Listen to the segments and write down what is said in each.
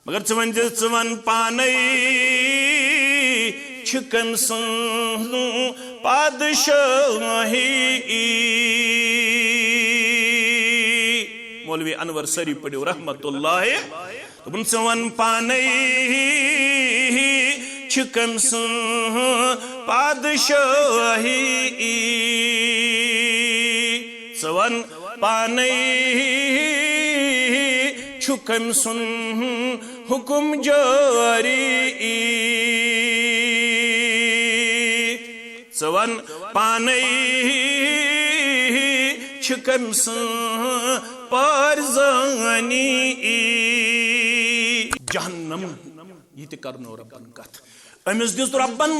مگر ون پانے چھکن سن پادشاہی مولوی انور سری پڑھو رحمت اللہ دپن ون پانے چھکن سن پادشاہی ون پانے چھکن سن حکم جاری ون پانے چھکن سن پارزانی جہنم یہ تی کرنو ربن کت امس دس ربن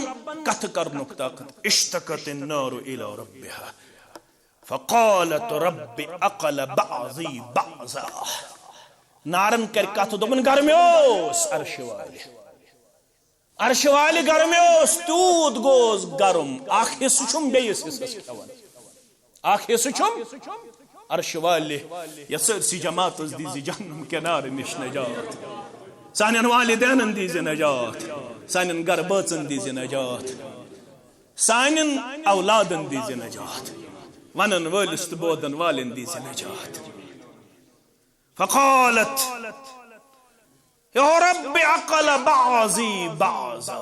کت کرنک طاقت اشتقت النار الى ربها فقالت رب اقل بعضی بعضا نارن کر کت دپن گرمیوس عرش والے گرمیوس تیوت گوس گرم اخ حصہ چھم بیس حصس کھوان اخ حصہ چھم عرش والے یا سرسی جماعت دیزی جہنم کنار نش نجات سانن والدینن دیزی نجات سانن گر بچن دیزی نجات سانن اولادن دیزی نجات ونن ولس تو بودن والن دیزی نجات فقالت یا رب عقل بعضی بعضا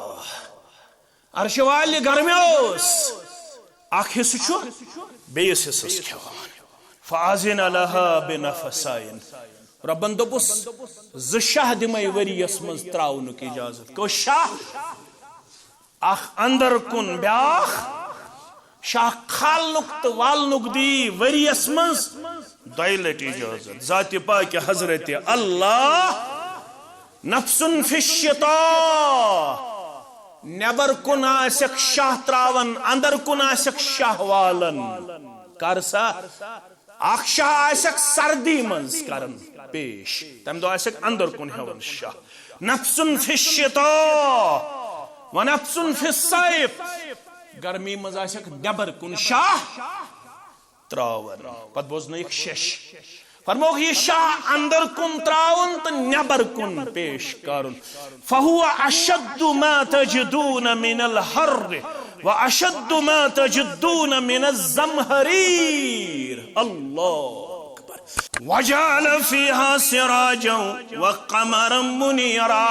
عرش والی گرمیوس اخ حصہ چھو بیس حصس کھوان فاذن لها بنفسائن ربن دپس ز شاہ دمے وریس مز تراونک اجازت کو شاہ اخ اندر کن بیاخ شاہ کھالنک تو والنک دی وریس مز دائلت اجازت ذات پاک حضرت اللہ نفس فی الشتاء نبر کن آسک شاہ تراون اندر کن آسک شاہ والن کرسا اخ شاہ آسک سردی منز کرن پیش تم دو آسک اندر کن ہون شاہ نفس فی الشتاء و نفس فی الصیف گرمی منز آسک نبر کن شاہ تراون پت بوزن ایک شش فرموک یہ شاہ اندر کن تراون تو نبر کن پیش کرن فہو اشد ما تجدون من الحر و اشد ما تجدون من الزمہریر اللہ اکبر وجعل فیہا سراجا و قمرا منیرا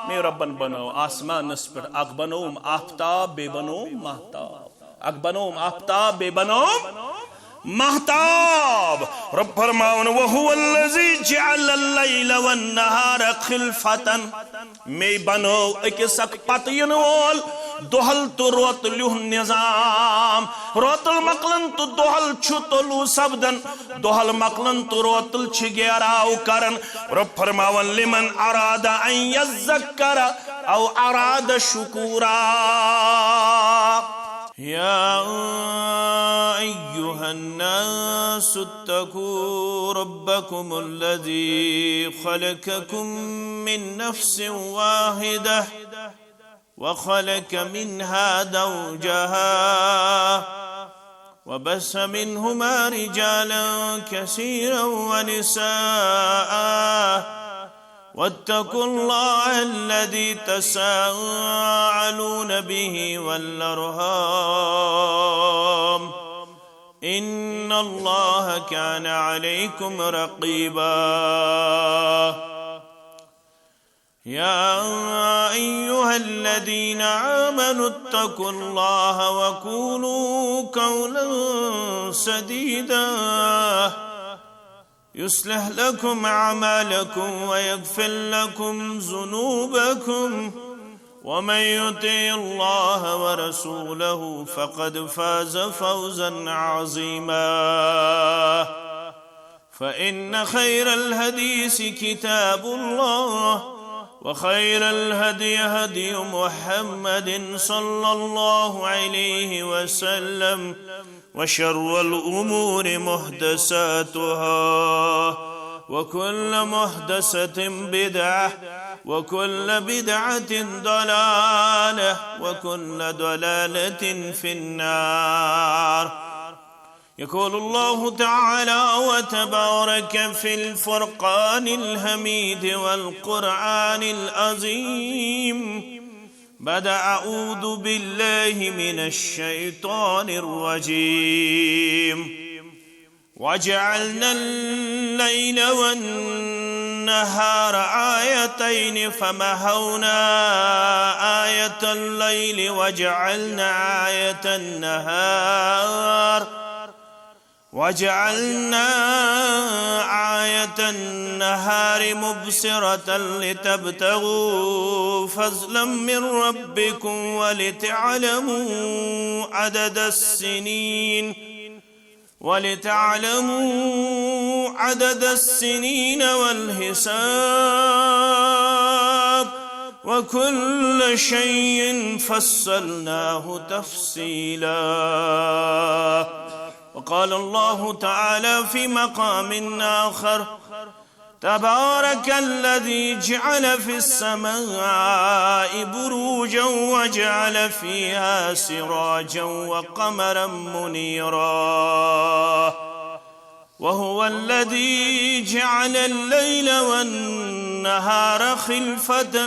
میں ربن بنو آسمان نسپر اگ بنوم آفتاب بے بنوم مہتاب اگ بنوم آفتاب بے بنوم مہتاب رب فرماؤن وَهُوَ الَّذِي جَعَلَ اللَّيْلَ وَالنَّهَارَ خِلْفَةً میں بنو اکسک پتین وول دوہل تو روت لیہ نظام روت المقلن تو دوہل چھتلو سبدن دوہل مقلن تو روت الچگیراو کرن رب فرماؤن لمن اراد ان یذکر او اراد شکورا یا ایوہ الناس اتقوا ربکم الذی خلقکم من نفس واحدہ وخلق منها زوجها وبث منهما رجالا كثيرا ونساء واتقوا الله الذي تساءلون به والأرحام إن الله كان عليكم رقيبا يا أيها الذين آمنوا اتقوا الله وقولوا قولا سديدا يصلح لكم أعمالكم ويغفر لكم ذنوبكم ومن يطع الله ورسوله فقد فاز فوزا عظيما فإن خير الحديث كتاب الله وخير الهدي هدي محمد صلى الله عليه وسلم وشر الأمور محدثاتها وكل محدثة بدعة وكل بدعة ضلالة وكل ضلالة في النار يقول الله تعالى وتبارك في الفرقان الحميد والقرآن العظيم بعد أعوذ بالله من الشيطان الرجيم وجعلنا الليل والنهار آيتين فمحونا آية الليل وجعلنا آية النهار مبصرة لتبتغوا فضلا من ربكم ولتعلموا عدد السنين والحساب وكل شيء فصلناه تفصيلا. وقال الله تعالى في مقام آخر تبارك الذي جعل في السماء بروجا وجعل فيها سراجا وقمرا منيرا وهو الذي جعل الليل والنهار خلفة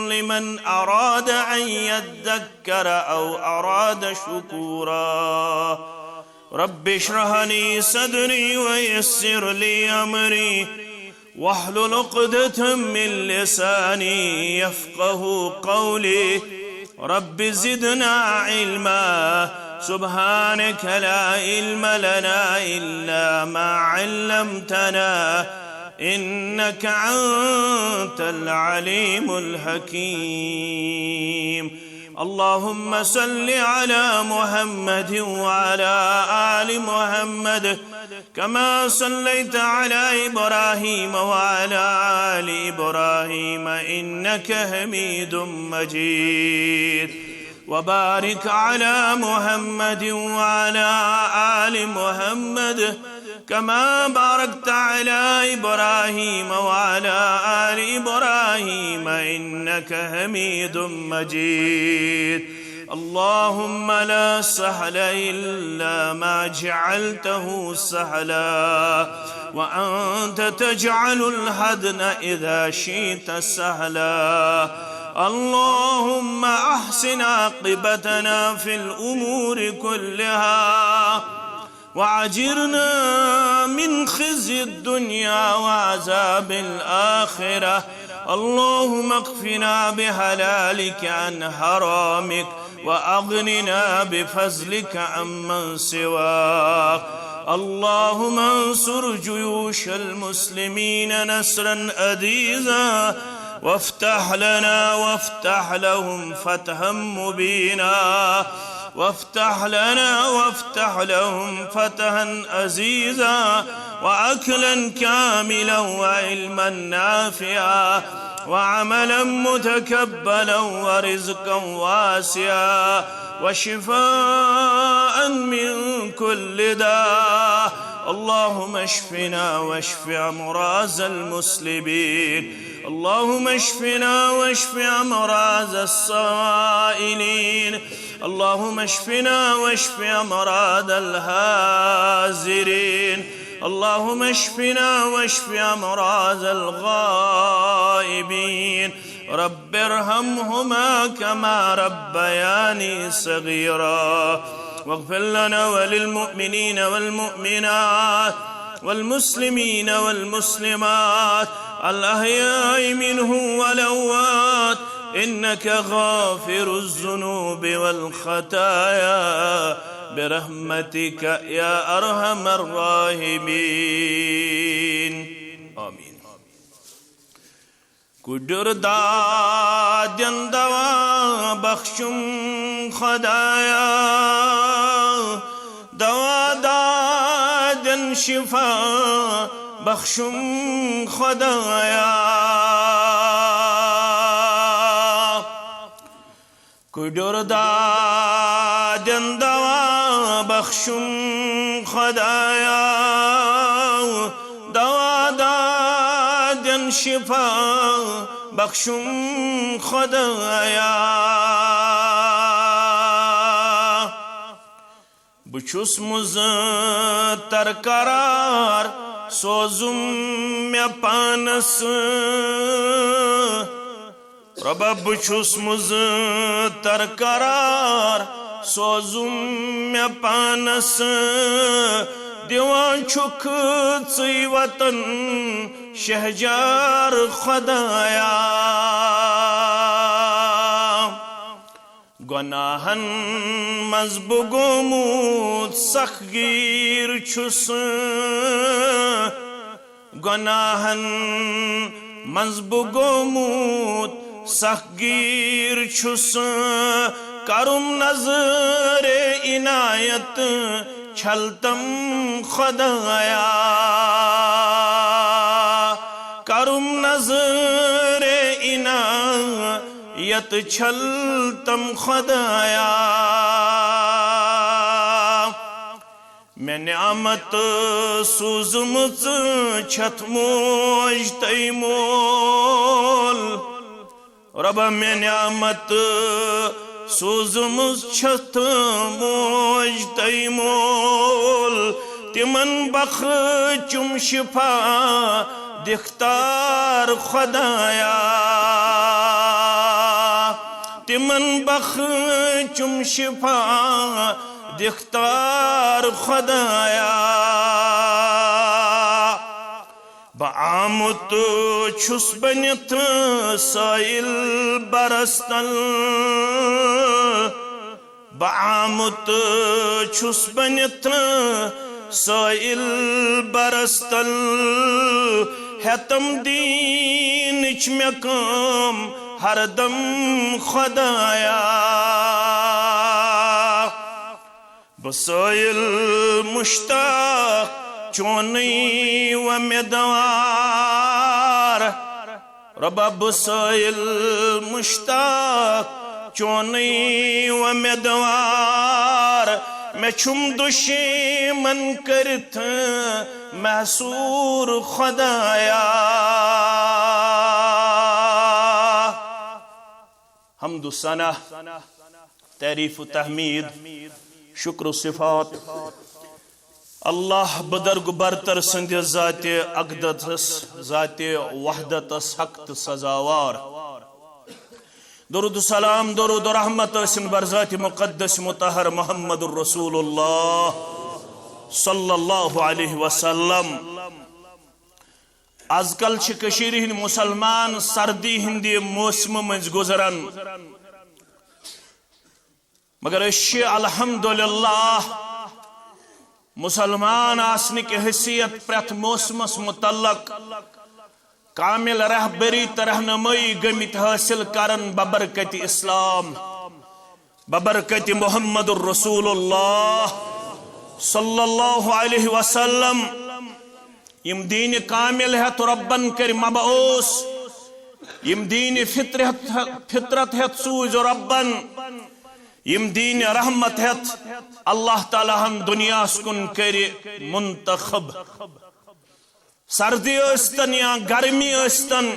لمن أراد أن يذكر أو أراد شكورا. رب اشرح لي صدري ويسر لي أمري واحلل عقدة من لساني يفقه قولي. رب زدنا علما سبحانك لا علم لنا إلا ما علمتنا إنك أنت العليم الحكيم. اللهم صل على محمد وعلى آل محمد كما صليت على إبراهيم وعلى آل إبراهيم إنك حميد مجيد. وبارك على محمد وعلى آل محمد كما باركت على إبراهيم وعلى آل إبراهيم إنك حميد مجيد. اللهم لا سهل إلا ما جعلته سهلا وأنت تجعل الحزن إذا شئت سهلا. اللهم أحسن عاقبتنا في الأمور كلها وعجرنا من خزي الدنيا وعذاب الآخرة. اللهم اكفنا بحلالك عن حرامك وأغننا بفضلك عمن سواك. اللهم انصر جيوش المسلمين نصرا عزيزا وافتح لنا وافتح لهم فتحا مبينا وافتح لنا وافتح لهم فتحا عزيزا وأكلا كاملا وعلما نافعا وعملا متكبلا ورزقا واسعا وشفاء من كل داء. اللهم اشفنا واشف أمراض المسلمين. اللهم اشفنا واشف أمراض السائلين. اللهم اشفنا واشف أمراض الهازرين. اللهم اشفنا واشف أمراض الغائبين. رب ارحمهما كما ربياني صغيرا. واغفر لنا وللمؤمنين والمؤمنات والمسلمين والمسلمات الأحياء منهم والأموات إنك غافر الذنوب والخطايا برحمتك يا أرحم الراحمين. آمين. کدردادن دوا بخشم خدایا دوا دادن شفا بخشم خدایا کدردادن دوا بخشم خدایا دوا دادن شفا بخشم خدایا بچھس مزتر قرار سوزم مے پانس ربا بچھس مزتر قرار سوزم مے پانس دیوان چھک ژٕے وطن شہجار خدایا گناہن مز بہ گومُت سخگیر چھُس گناہن مز بہ گومُت سخگیر چھُس کرم نظر عنایت چھلتم خدایا کرم نظر عنایت چھلتم خدایا میں نعمت سوزمژ چھت موج تئی مول ربا میں نعمت سوزمژ چھت موج تئی مول تمن بخچم شفا دختار خدایا تمن بخچم شفا دختار خدایا بآمت چھس بنت سائل برستل بآمت چھس بنت سائل برستل ہیتم دینچ مے کام ہر دم خدایا بسائل مشتاق چونی و میدوار ربا بسائل مشتاق چونی و میدوار میں چھم دشمن کرت محصور خدایا حمد و ثنا تعریف و تحمید شکر و صفات اللہ بدرگ برتر سند ذات اقدس ذات وحدتس حق تو سزاوار درود سلام درود رحمت اسم بر ذات مقدس مطہر محمد الرسول اللہ صلی اللہ علیہ وسلم آز کل کشیر ہند مسلمان سردی ہندی موسم مز گزران مگر اشی الحمدللہ مسلمان آسن کی حیثیت پریت موسمس متعلق کامل رہبری رہنمائی گمت حاصل کرن ببرکت اسلام ببرکت محمد الرسول اللہ صلی اللہ علیہ وسلم یم دین کامل ہے تو ربن کر مبعوث یم دین فطرت ہے سوز ربن یم دین رحمت ہے اللہ تعالیٰ ہم دنیا سکن کر منتخب سردی استن یا گرمی استن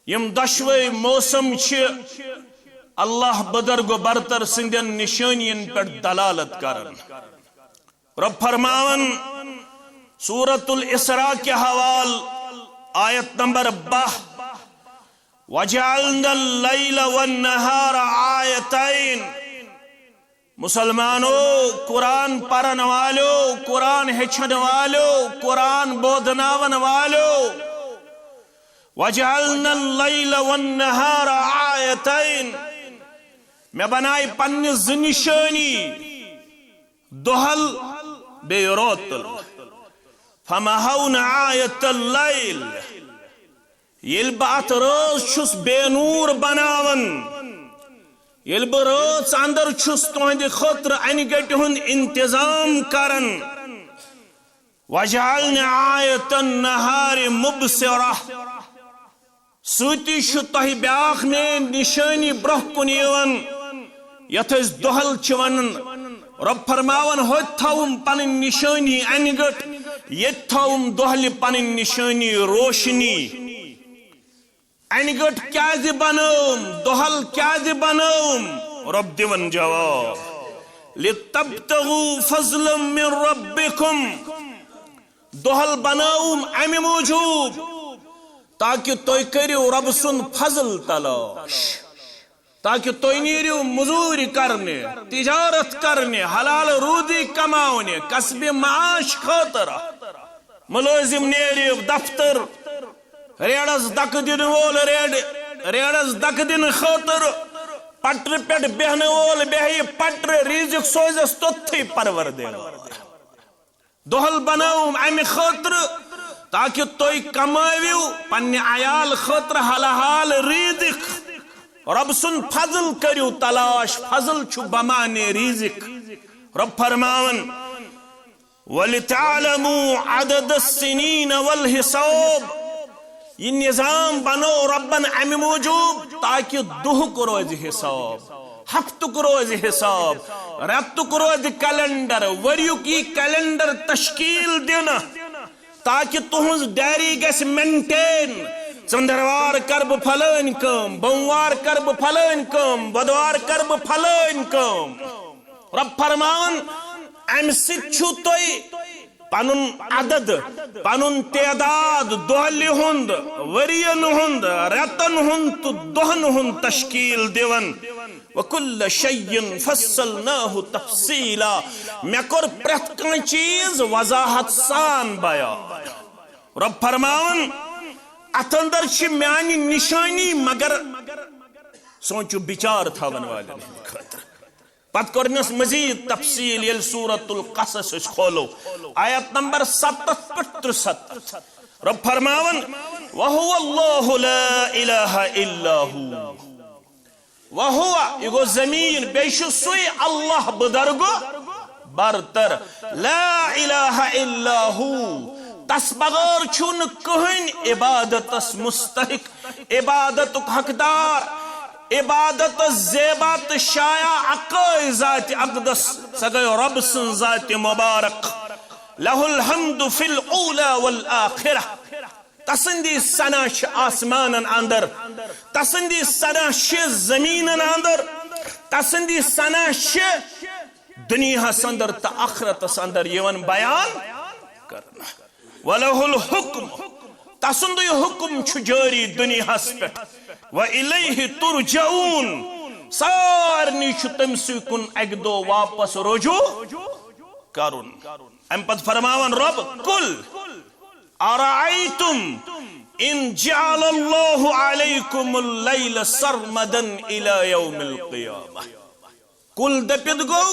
یم دشوی موسم چھ اللہ بدرگ و برتر سندین نشانین پر دلالت کرن رب فرماون سورة الاسراء کے حوال آیت نمبر 12 وَجَعَلْنَا اللَّيْلَ وَالنَّهَارَ آیتین مسلمانو قرآن پڑھن والو قرآن ہچن والو قرآن بودھناون والو وَجَعَلْنَا اللَّيْلَ وَالنَّهَارَ آیتین میں بنائی پنی زنشانی دہل بے روتل فَمَحَوْنَا آیت اللیل یل بات روز چھس بے نور بناون یل بہ روز اندر چھس تہند خطر انگٹ ہند انتظام کرن وجعلنا آیت النہار مبصرہ سوتی چھ تہ بیاکھ میں نشانی برہ کن یوان یتھ اس دہل چھ ونن رب فرماون ہوت تھاوم پنن نشانی انگٹ یت تھاوم دہل پنن نشانی روشنی انگٹ کیازِ بنوم دہل کیازِ بنوم رب دیون جواب لِتَبْتَغُوا فَضْلًا مِّن رَبِّكُمْ دۄہل بناوم امہِ موجوب تاکہ تُہۍ کٔرِو رب سُنٛد فضل تلاش تاکہ تُہۍ نیٖرِو مزوٗرۍ کرنہِ تجارت کرنہِ حلال روٗدی کماونہِ کسبِ معاش خٲطرٕ ملٲزم نیرِ دفتر ریڑس دکہٕ دِنہٕ وول ریڑس دکہٕ دِنہٕ خٲطرٕ پٹرِ پٮ۪ٹھ بیہنہٕ وول بیہہِ پٹرِ رزق سوزس توٚتھٕے پروردگار دۄہل بناوم امہِ خٲطرٕ تاکہ تُہۍ کمٲوِو پننہِ عیال خٲطرٕ حلال رزق رب سُنٛد فضل کٔرِو تلاش فضل چھُ بمانہِ رزق رب فرماون وَلِتَعْلَمُوا عَدَدَ السِّنِينَ وَالْحِسَابِ یہ نظام بنو ربن امہِ موجوب تاکہ دُہُک روزِ حساب ہفتُک روزِ حساب رٮ۪تُک روزِ کیلنڈر ؤریُک یی کیلنڈر تشکیل دِنہٕ تاکہ تُہنٛز ڈیری گژھِ مینٹین ژٔنٛدٕروار کر بہٕ فلٲنۍ کٲم بوموار کر بہٕ فلٲنۍ کٲم بۄدوار کر بہٕ فلٲنۍ کٲم رب فرماون امہِ سۭتۍ چھُو تُہۍ پنُن عدد پنُن تعداد دۄہلہِ ہُنٛد ؤرین ہُنٛد رٮ۪تن ہُنٛد تہٕ دۄہن ہُنٛد تشکیل دِوان وَكُلَّ شَيْءٍ فَصَّلْنَاهُ تَفْصِيلًا مےٚ کوٚر پرٛٮ۪تھ کانٛہہ چیٖز وضاحت سان بیان رب فرماون اتھ اندر چھِ میانہِ نشانی مگر سونچو بچار تھاون والٮ۪ن ہٕنٛدِ خٲطرٕ پتہٕ کوٚرنس مزید تفصیل ییٚلہِ سورة القصص أسۍ کھولو آیت نمبر 70 پٮ۪ٹھ 73 رب فرماون وَهُوَ اللَّهُ لَا إِلَهَ إِلَّا هُوَ وَهُوَ یہ گو زمین بیٚیہِ چھُ سُے اللہ بدرگو برتر لا إِلَهَ إِلَّا هُوَ تس بغٲر چھُنہٕ کٕہٕنۍ عبادتس مستحق عبادتُک حقدار عبادت زیبا تو شایا اقائی ذات اقدس سا گئے رب سن ذات مبارک لہ الحمد فی الاولا والآخرہ تسندی سنا چھ آسمانن اندر تسندی سنا چھ زمینن اندر تسندی سنا چھ دنیا سندر تا آخرت سندر یون بیان کرنا وَلَهُ الْحُكْمُ تسندی حکم چھ جاری دنیا پہ وَإِلَيْهِ تُرْجَعُونَ سارنی چھ تمسی کن اک دو واپس رجوع کرن ام پت فرماون رب کل ارائیتم ان جعل اللہ علیکم اللیل سرمدا الى یوم القیامہ کل دپت گو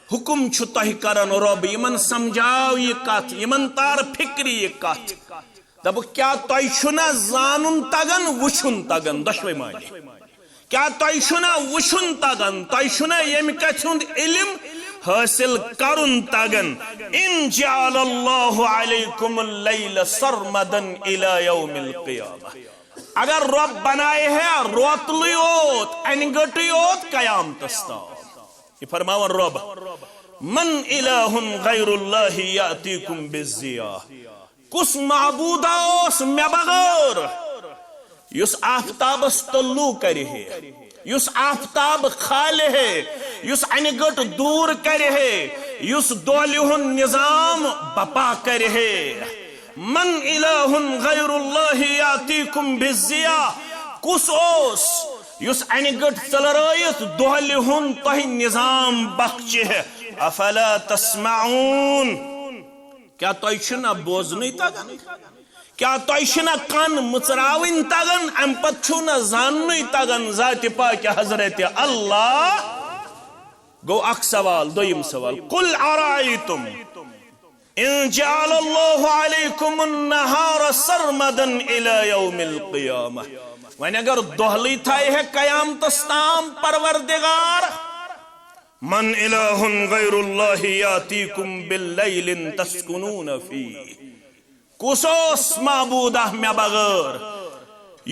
حکم چھ تہ کرن رب یمن سمجھاو یہ کت یمن تار فکری یہ کت دب کیا تۄہہِ چھُنا زانُن تگان وٕچھُن تگان دۄشوے معنی کیا تۄہہِ چھُنا وٕچھُن تگان تۄہہِ چھُنا ییٚمہِ کتھِ ہُنٛد علم حٲصِل کرُن تگان ان جعل اللہ علیکم اللیل سرمدا الى یوم القیامہ اگر رب بنائے ہے روتلٕے یوت انہِ گٔٹٕے یوت قیامتس تام یہ فرماون رب من الہ غیر اللہ یاتیکم بالضیاء کس معبودہ اس میں بغیر یس آفتابس طلوع کرے ہے یس آفتاب خالے ہے یس انہِ گٹ دور کرے ہے یس دولہن نظام بپا کرے ہے من الہ غیر اللہ یاتیکم بالضیاء کس اوس یس انہِ گٹ ژلرٲیِتھ دولہن تۄہہِ نظام بخچے ہے افلا تسمعون کیا تۄہہِ چھُنا بوزنٕے تگان کیا تۄہہِ چھُنا کن مٕژراوٕنۍ تگان امہِ پتہٕ چھُنا زاننٕے تگان ذاتِ پاکہِ حضرت اللہ گو اکھ سوال دوٚیِم سوال قل ارائیتم ان جعل اللہ علیکم النہار سرمدا الى یوم القیامہ وۄنۍ اگر دۄہلٕے تھایہِ ہے قیامتس تام پروردگار من الہ غیر اللہ یاتیکم باللیل تسکنون فیہ کس اوس معبودہ مے بغیر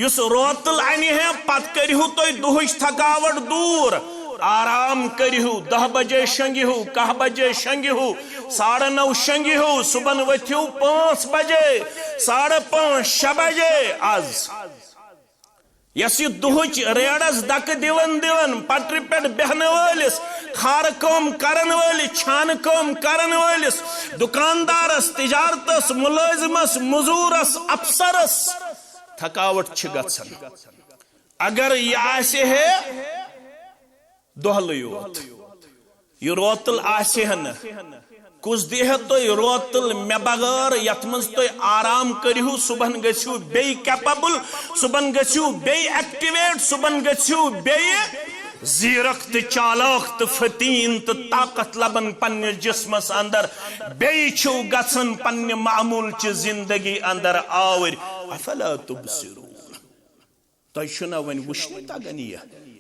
یس روتل انہِ ہے پت کریہو تُہۍ دُہٕچ تھکاوٹ دور آرام کریہو 10 بجے شنگیہو 1 بجے شنگیہو 9:30 شنگیہو صبح ؤتھِو 5 بجے 5:30 6 بجے آز یس یہ دہچ ریڑس دک دیون دیون پٹر پہ بہن ولس خار کم کرن ولس چھان کم کرن ولس دکاندارس تجارتس ملازمس مزورس افسرس تھکاوٹ چھ گژھان اگر یہ آسے ہے دہلی یوت یہ روتل آسے ہے نا کس دیہ تو روتل مے بغیر یت مز تو آرام کریو صبح گژھو بی کیپبل صبح گژھو بی ایکٹیویٹ صبح گژھو بی زیرک تو چالاک تو فتین تو طاقت لبن پنس جسمس اندر بی چھو گژھن پنہ معمول چہ زندگی اندر آور افلا تبصرون تہ چھنا ون وشنی تگان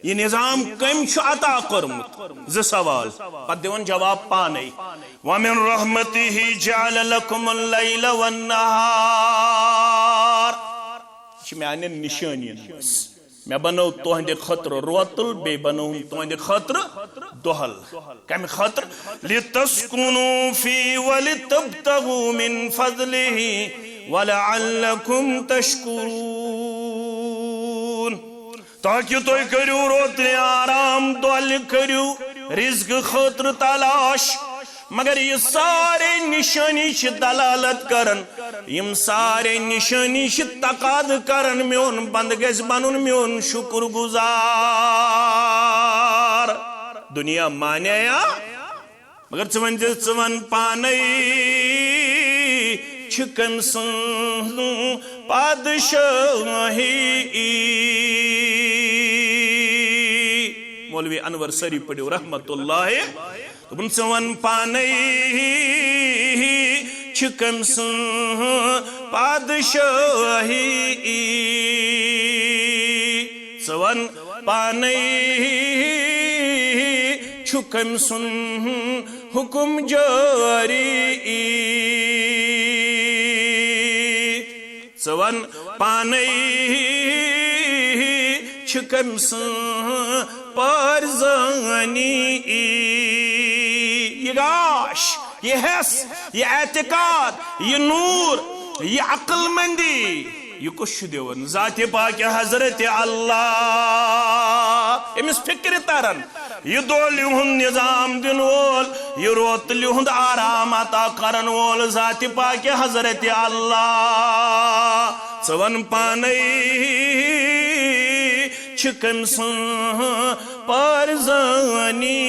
یہ نظام کم عطا کورمت ز سوال پتہ دون جواب پانے ومن رحمته جعل لكم الليل والنهار یہ میانہ نشانی میں بنو تہند خطر روتل بے بنو تہند خطر دہل کم خطر لتسكنوا فيه ولتبتغوا من فضله ولعلكم تشكرون تاکہ تو کرو روتل آرام دہل کرو رزق خطر تلاش مگر یہ سارے نشانی چھ دلالت کرن یم سارے نشانی چھ تقاد کرن میون بند گز بنن میون شکر گزار دنیا مانے یا مگر چون پانے چھکن سن پادشاہی مولوی انور سری پڑھو رحمت اللہ تم سون پانے چھکن سن پادشاہی سون پانے چھکن سن حکم جاری سون پانے چھکن سن پارزانی یہ گاش یہ حس یہ اعتقاد یہ نور یہ عقل مندی یہ کش دیون ذات پاک حضرت اللہ امس فکر ترن یہ دولی ہند نظام دن وول یہ روتلی ہند آرام عطا کرن وول ذات پاک حضرت اللہ سون پانے چھکن سن پارزانی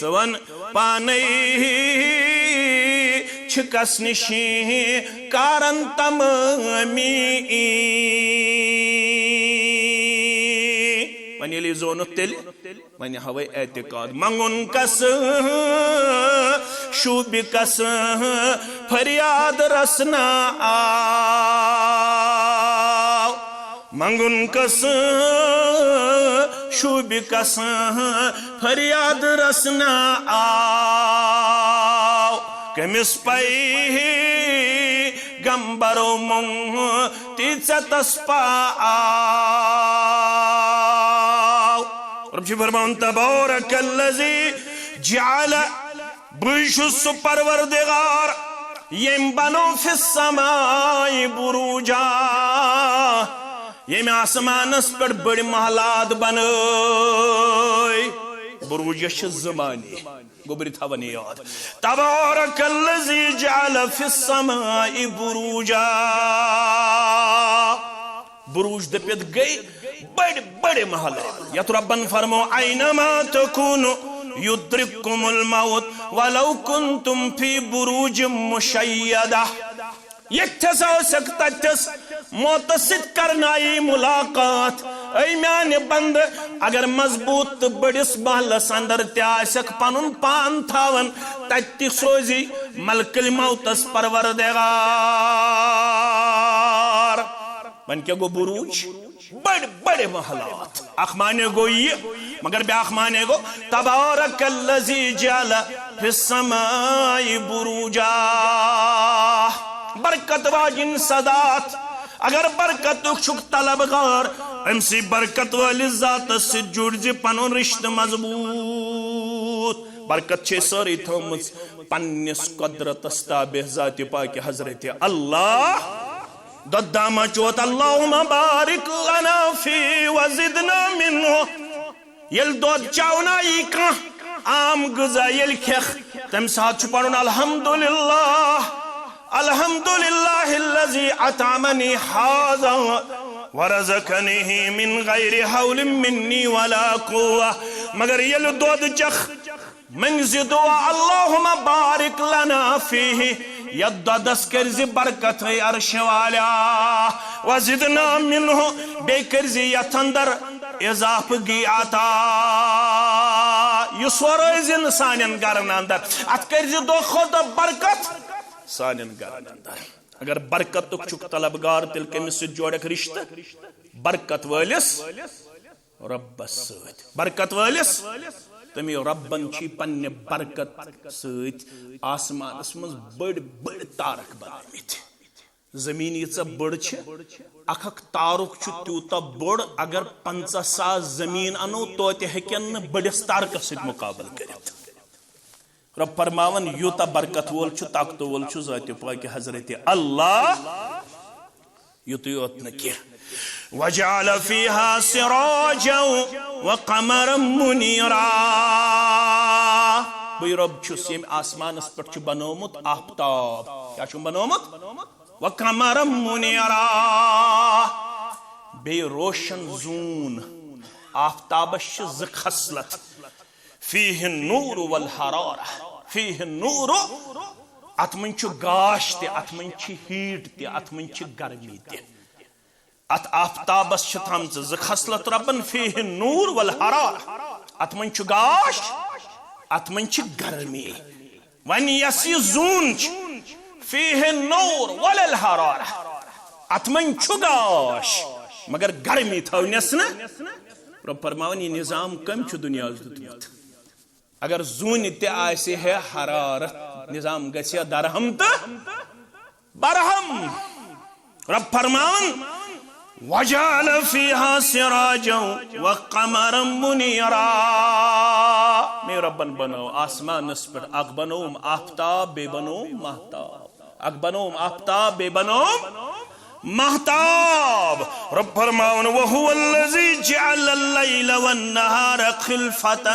سون پانے چھکس نشی کارن تمامی من یلی زونت تیل من ہوئی اعتقاد منگن کس شوب کس فریاد رسنا آو منگن کس شوب کس فریاد رسنا آو کمس پائی گمبرو مونگ تیچتس پا آو رب جی فرمان تبارک اللذی جعل بشس پروردگار یم بنو فی السماء بروجا یم آسمانس پر بڑی محلات بنوئی بروج یش زمانی گوبری تھاونی یاد تبارک اللذی جعل فی السماء بروجا بروج دپیت گئی بڑے محلات یا تو ربن فرمو اینما تکونو یدرککم الموت ولو کنتم فی بروج مشیدہ یکتس ہو سکتا تس موتسد کرنائی ملاقات اے میانے بند اگر مضبوط بڑس محلس اندر تیاسک پنن پان تھاون تتی سوزی ملک الموتس پروردگار من کیا گو بروج بڑے محلات اخ مانے گو یہ مگر بیاخ مانے گو تبارک اللذی جعل فی السماء بروجا برکت واجن صدات اگر برکت چھک طلبگار امسی برکت والی ذات سے جڑ جی پنن رشت مضبوط برکت چھے ساری تھومس پنس قدرت استابہ ذات پاک حضرت اللہ ددامہ چوت اللہم بارک لنا فی وزدنا منہ یل دود چاونا ای کان عام غذا یل کھیخ تم ساتھ چھپانون الحمدللہ الحمدللہ الذی اطعمنی ھذا ورزقنی من غیر حول منی ولا قوہ مگر یل دود چخ منز دعا اللہم بارک لنا فیہ ید دس کرزی برکت عرش والا وزدنا منہ بے کرزی یت اندر اضاف گی عطا یہ سوروزن سانین گرن اندر ات کرزی دو خود برکت سانین گرن اندر اگر برکت تک چک طلبگار تل کمس سے جوڑک رشتہ برکت والس ربس سوت برکت والس تمی ربن چی پنہ برکت سوت آسمان اسمز بڑ بڑ تارک بنامت زمین یہ بڑ اخ تارک تیوتا بڑ اگر 50,000 زمین انو تو ہیکن بڑس تارک سۭتۍ مقابل کرت رب فرماون یوتا برکت وول طاقت وول ذات پاک حضرت اللہ یوتو یوت نہ وجعل فيها سراجا وقمرا منيرا بے رب چھس یم آسمانس پٹھ بنومت آفتاب کیا چھ بنومت وقمرا منيرا بے روشن زون آفتابس چھ ز خصلت فيه النور والحرارة فيه النور ات من چھ گاش تہ ات من چھ ہیٹ تہ ات من چھ گرمی تہ ات آفتابس چھ تھامژ ز خصلت ربن فيه النور والحرارة ات من چھ گاش ات من چھ گرمی ون یس یہ زون فيه النور والحرارة ات من چھ گاش مگر گرمی تھونس نا رب فرماون یہ نظام کم چھ دنیا دیتمت اگر زون تہ آسہ ہے حرارت نظام گژھِ درہم تہ برہم رب فرماون وجعل فيها سراجا وقمرا منيرا میں ربن بنو آسمان اس پر اگ بنوم آفتاب بے بنوم مہتاب اگ بنوم آفتاب بے بنوم مہتاب رب فرماون وهو الذي جعل الليل والنهار خلفة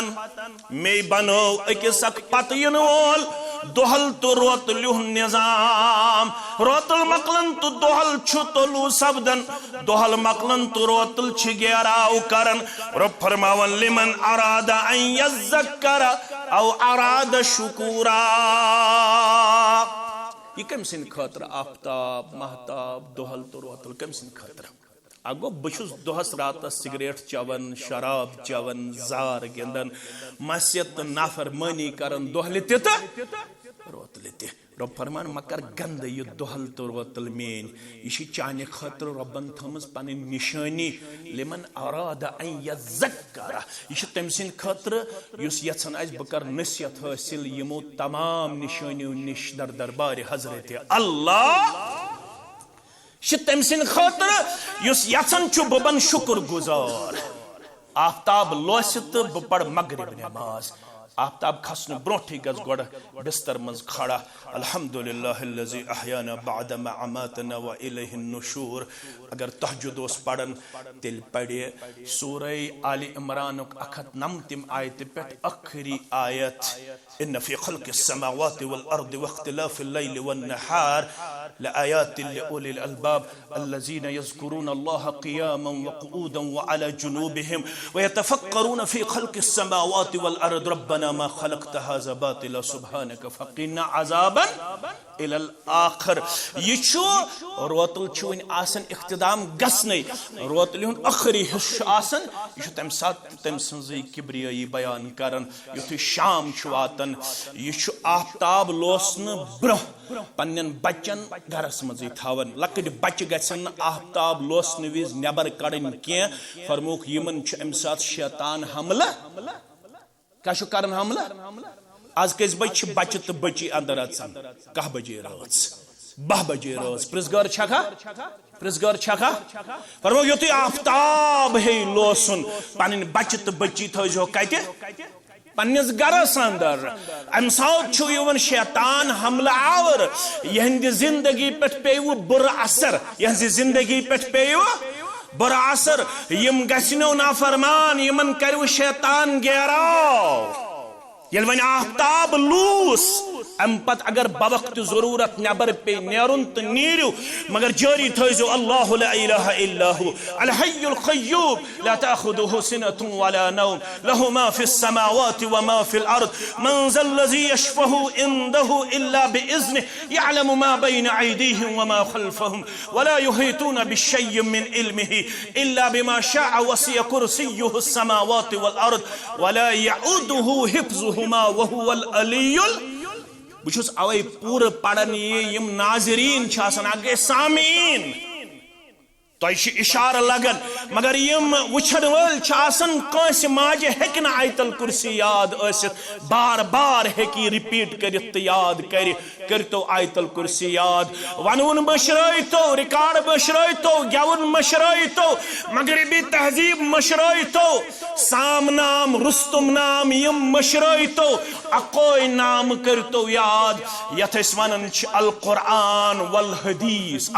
میں بنو اکس اک پتین وول دوہل تو روتلیو نظام روتل مقلن تو دوہل چھتلو سبدن دوہل مقلن تو روتل چھگیراو کرن رب فرماون لمن اراد ان یذکر او اراد شکورا یہ کم سن خاطر آفتاب مہتاب دوہل تو روتل کم سن خاطر اگو بچوس دوہس رات سگریٹ چون شراب چون زار گندن مسیت نافر منی کرن دوہل تیتا روتل تی رب فرمان مکر گند یہ دوہل تو روتل مین یہ چانہ خاطر ربن تھمز پن نشانی لمن اراد ان یذکر یہ تم سن خاطر یس یژھان آسہِ بہ کر نصیحت حاصل یمو تمام نشانیو نش در دربار حضرت اللہ یہ تم سن خاطر یس یژھان چھ بہ بن شکر گزار آفتاب لوس تو بہ پڑ مغرب نماز آفتاب کھسن برونٹھی گز گوڑ بستر منز کھڑا الحمدللہ الذی احیانا بعدما اماتنا والیہ النشور اگر تہجد اس پڑھن تیل پڑھے سورہ آل عمران اکھت نمتم آیت پیٹ اخری آیت ان فی خلق السماوات والارض واختلاف اللیل والنہار لآیات لأولی الالباب الذین یذکرون اللہ قیاما وقعودا وعلى جنوبهم ويتفکرون فی خلق السماوات والارض ربنا ما خلقت هذا باطلا سبحانك فقنا عذابا الى الاخر یہ چھو روتل چھوین آسن اختدام گسنے روتل ہن اخری حص آسن یہ تم سات تم سنزی کبریائی بیان کرن یہ شام چھو واتن یہ چھو آفتاب لوسن برہ پنن بچن گھرس مزی تھاون لکڑ بچ گژھن آفتاب لوسن ویز نیبر کڑن کی فرموک یمن چھ ام سات شیطان حملہ کیا چھو کرن حملہ آج کس بچ بچ تو بچی اندر اچھن 10 بجے رات 12 بجے رات پرزگار چھکا پرزگار چھکا فرمو یوتی آفتاب ہے لوسن پنن بچ تو بچی تھو جو کتے پنس گرس اندر ام سات یون شیطان حملہ آور یہند زندگی پہ پیو بر اثر یہند زندگی پہ پیو بر اثر یم گسنو نافرمان یمن کرو شیطان گیراو یل ون آفتاب لوس ام پت اگر بوقت ضرورت نبر پہ نیرن تو نیرو مگر جاری تھیزو اللہ لا الہ الا ہو الحی القیوم لا تأخذه سنة ولا نوم له ما في السماوات وما في الأرض من ذا الذي يشفه عنده إلا بإذنه يعلم ما بين أيديهم وما خلفهم ولا يحيطون بشيء من علمه إلا بما شاء وسع كرسيه السماوات والأرض ولا يعوده حفظهما وهو العلي بچھس اوے پور پڑھن یم ناظرین چھاسن اگے سامعین تو اشارہ لگن مگر یم وچھن ول چھاسن کانس ماجہ ہیکن آیت الکرسی یاد ٲسِتھ بار بار ہیکی ریپیٹ کرت یاد کرتو آیت الکرسی یاد ونون مشرائتو ریکارڈ مشرائتو گیون مشرائتو مغربی تہذیب مشرائتو سام نام رستم نام یم مشرائتو اقوی نام کرتو یاد یت اس ونن القرآن والحدیث